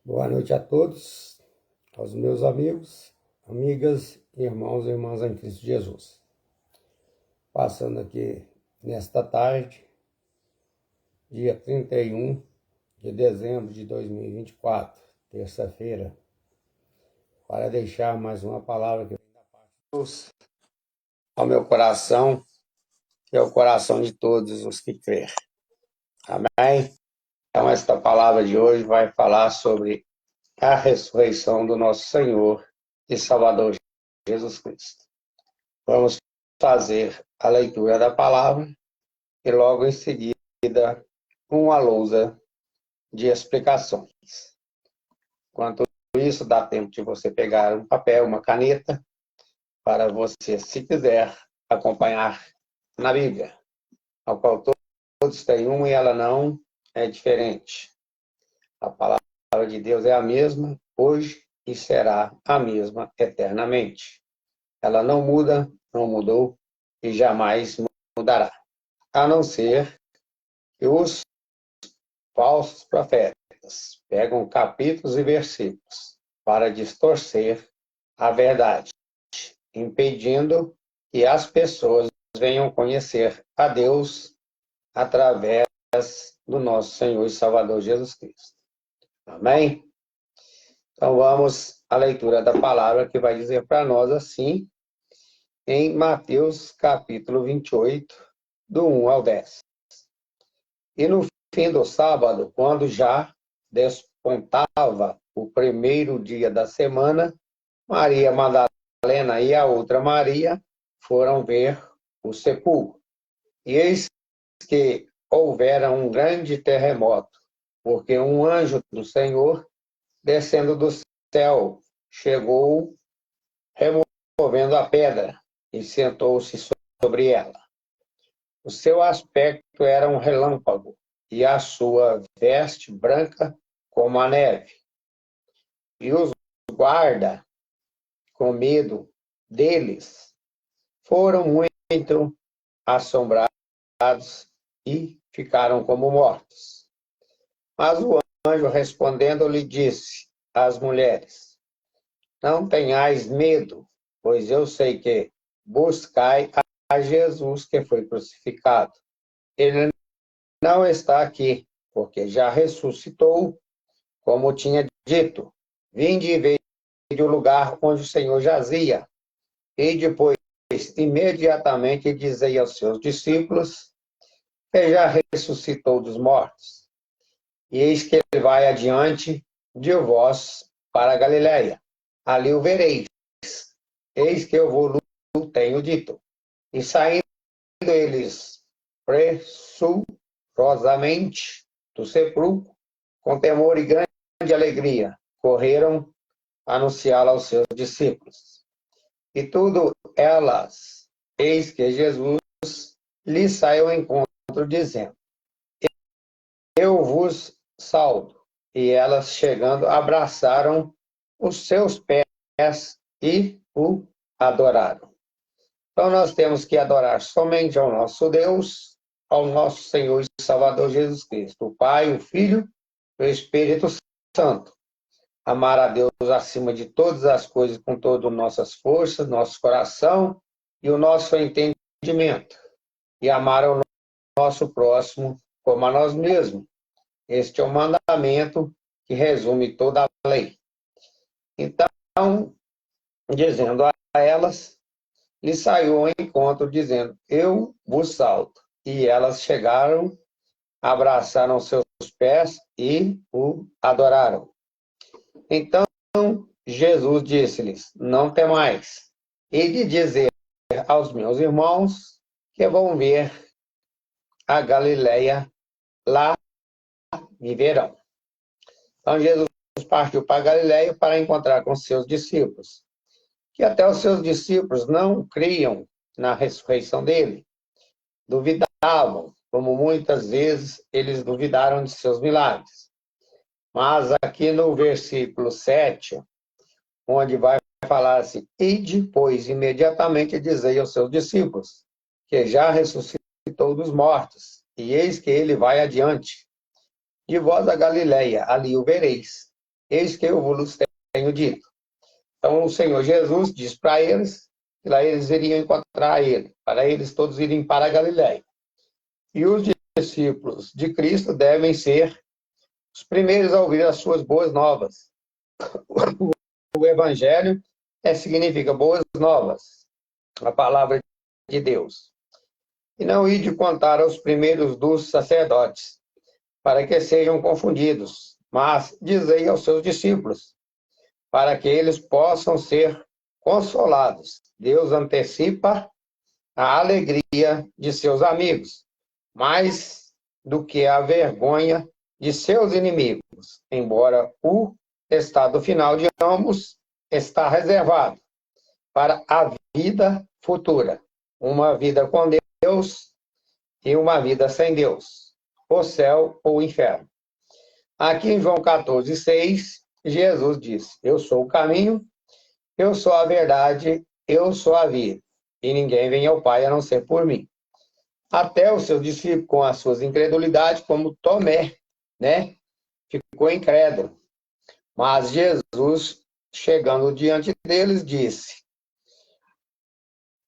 Boa noite a todos, aos meus amigos, amigas, irmãos e irmãs em Cristo Jesus. Passando aqui nesta tarde, dia 31 de dezembro de 2024, terça-feira, para deixar mais uma palavra que vem da parte de Deus ao meu coração e ao coração de todos os que crêem. Amém? Então, esta palavra de hoje vai falar sobre a ressurreição do nosso Senhor e Salvador Jesus Cristo. Vamos fazer a leitura da palavra e logo em seguida uma lousa de explicações. Enquanto isso, dá tempo de você pegar um papel, uma caneta, para você, se quiser, acompanhar na Bíblia, ao qual todos têm uma e ela não é diferente. A palavra de Deus é a mesma hoje e será a mesma eternamente. Ela não muda, não mudou e jamais mudará. A não ser que os falsos profetas pegam capítulos e versículos para distorcer a verdade, impedindo que as pessoas venham conhecer a Deus através do nosso Senhor e Salvador Jesus Cristo. Amém? Então vamos à leitura da palavra que vai dizer para nós assim, em Mateus capítulo 28, do 1 ao 10. E no fim do sábado, quando já despontava o primeiro dia da semana, Maria Madalena e a outra Maria foram ver o sepulcro. E eis que houvera um grande terremoto, porque um anjo do Senhor, descendo do céu, chegou removendo a pedra e sentou-se sobre ela. O seu aspecto era um relâmpago, e a sua veste branca como a neve. E os guardas, com medo deles, foram muito assombrados e ficaram como mortos. Mas o anjo, respondendo, lhe disse às mulheres: não tenhais medo, pois eu sei que buscai a Jesus que foi crucificado. Ele não está aqui, porque já ressuscitou, como tinha dito. Vinde e veja o lugar onde o Senhor jazia. E depois, imediatamente, dizei aos seus discípulos que já ressuscitou dos mortos. E eis que ele vai adiante de vós para a Galiléia. Ali o vereis. Eis que eu vou, tenho dito. E saindo eles pressurosamente do sepulcro, com temor e grande alegria, correram a anunciá-lo aos seus discípulos. E tudo elas, eis que Jesus lhes saiu ao encontro, dizendo: eu vos salvo. E elas, chegando, abraçaram os seus pés e o adoraram. Então nós temos que adorar somente ao nosso Deus, ao nosso Senhor e Salvador Jesus Cristo, o Pai, o Filho e o Espírito Santo. Amar a Deus acima de todas as coisas, com todas as nossas forças, nosso coração e o nosso entendimento. E amar o nosso próximo como a nós mesmos. Este é o mandamento que resume toda a lei. Então, dizendo a elas, lhe saiu ao encontro, dizendo: eu vos salvo. E elas chegaram, abraçaram seus pés e o adoraram. Então, Jesus disse-lhes: não temais, e de dizer aos meus irmãos que vão ver a Galileia, lá me verão. Então, Jesus partiu para a Galileia para encontrar com seus discípulos, que até os seus discípulos não criam na ressurreição dele, duvidavam, como muitas vezes eles duvidaram de seus milagres. Mas aqui no versículo 7, onde vai falar assim: e depois, imediatamente, dizei aos seus discípulos que já ressuscitou dos mortos, e eis que ele vai adiante de vós a Galileia, ali o vereis. eis que eu vos tenho dito. Então o Senhor Jesus diz para eles que lá eles iriam encontrar ele, para eles todos irem para a Galiléia. E os discípulos de Cristo devem ser os primeiros a ouvir as suas boas novas. O Evangelho significa boas novas, a palavra de Deus. E não ir de contar aos primeiros dos sacerdotes, para que sejam confundidos, mas dizei aos seus discípulos, para que eles possam ser consolados. Deus antecipa a alegria de seus amigos, mais do que a vergonha de seus inimigos, embora o estado final de ambos está reservado para a vida futura, uma vida com Deus e uma vida sem Deus, o céu ou o inferno. Aqui em João 14:6, Jesus diz: eu sou o caminho, eu sou a verdade, eu sou a vida, e ninguém vem ao Pai a não ser por mim. Até o seu discípulo, com as suas incredulidades, como Tomé, né? Ficou incrédulo. Mas Jesus, chegando diante deles,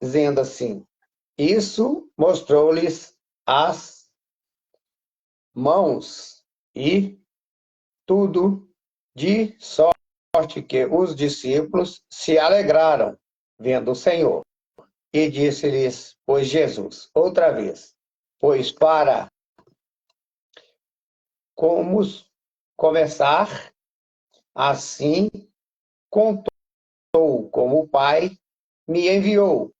dizendo assim, isso mostrou-lhes as mãos e tudo, de sorte que os discípulos se alegraram vendo o Senhor. E disse-lhes, pois Jesus, outra vez, pois para como começar, assim contou como o Pai me enviou,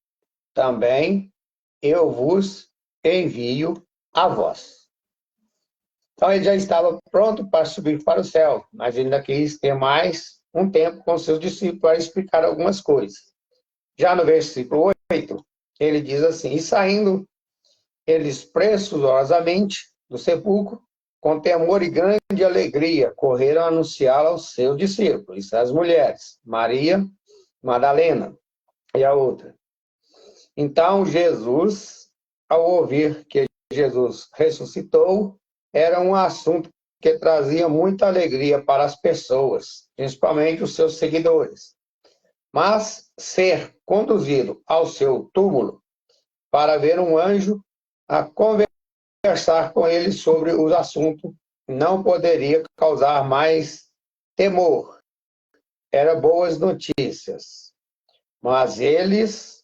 também eu vos envio a vós. Então ele já estava pronto para subir para o céu, mas ele ainda quis ter mais um tempo com seus discípulos para explicar algumas coisas. Já no versículo 8, ele diz assim, e saindo eles pressurosamente do sepulcro, com temor e grande alegria, correram a anunciá-lo aos seus discípulos, as mulheres, Maria Madalena e a outra. Então Jesus, ao ouvir que Jesus ressuscitou, era um assunto que trazia muita alegria para as pessoas, principalmente os seus seguidores. Mas ser conduzido ao seu túmulo para ver um anjo a conversar com ele sobre os assuntos não poderia causar mais temor. Eram boas notícias, mas eles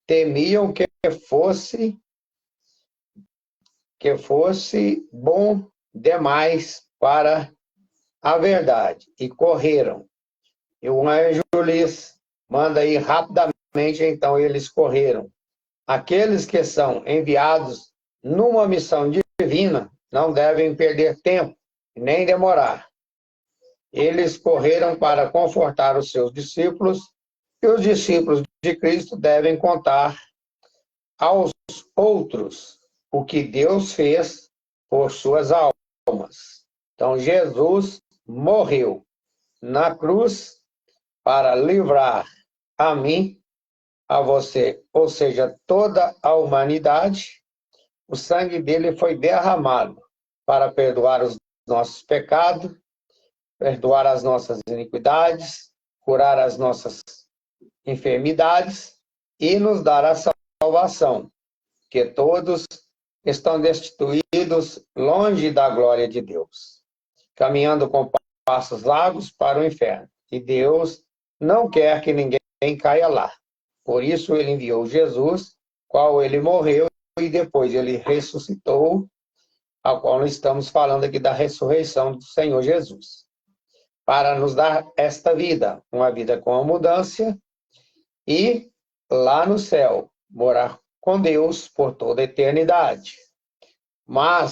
temiam que fosse bom demais para a verdade, e correram. E o anjo lhes manda ir rapidamente, então eles correram. Aqueles que são enviados numa missão divina não devem perder tempo, nem demorar. Eles correram para confortar os seus discípulos, e os discípulos de Cristo devem contar aos outros o que Deus fez por suas almas. Então, Jesus morreu na cruz para livrar a mim, a você, ou seja, toda a humanidade. O sangue dele foi derramado para perdoar os nossos pecados, perdoar as nossas iniquidades, curar as nossas enfermidades e nos dar a salvação, que todos estão destituídos longe da glória de Deus, caminhando com passos largos para o inferno. E Deus não quer que ninguém caia lá. Por isso ele enviou Jesus, qual ele morreu e depois ele ressuscitou, ao qual nós estamos falando aqui da ressurreição do Senhor Jesus, para nos dar esta vida, uma vida com abundância, e lá no céu, morar com Deus por toda a eternidade. Mas,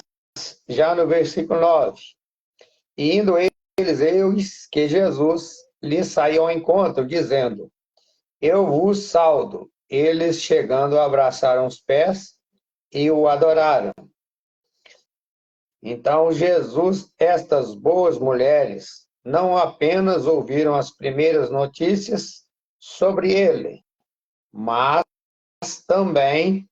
já no versículo 9, indo eles, eis que Jesus lhes saiu ao encontro, dizendo, eu vos saldo. Eles, chegando, abraçaram os pés e o adoraram. Então, Jesus, estas boas mulheres, não apenas ouviram as primeiras notícias sobre ele, mas também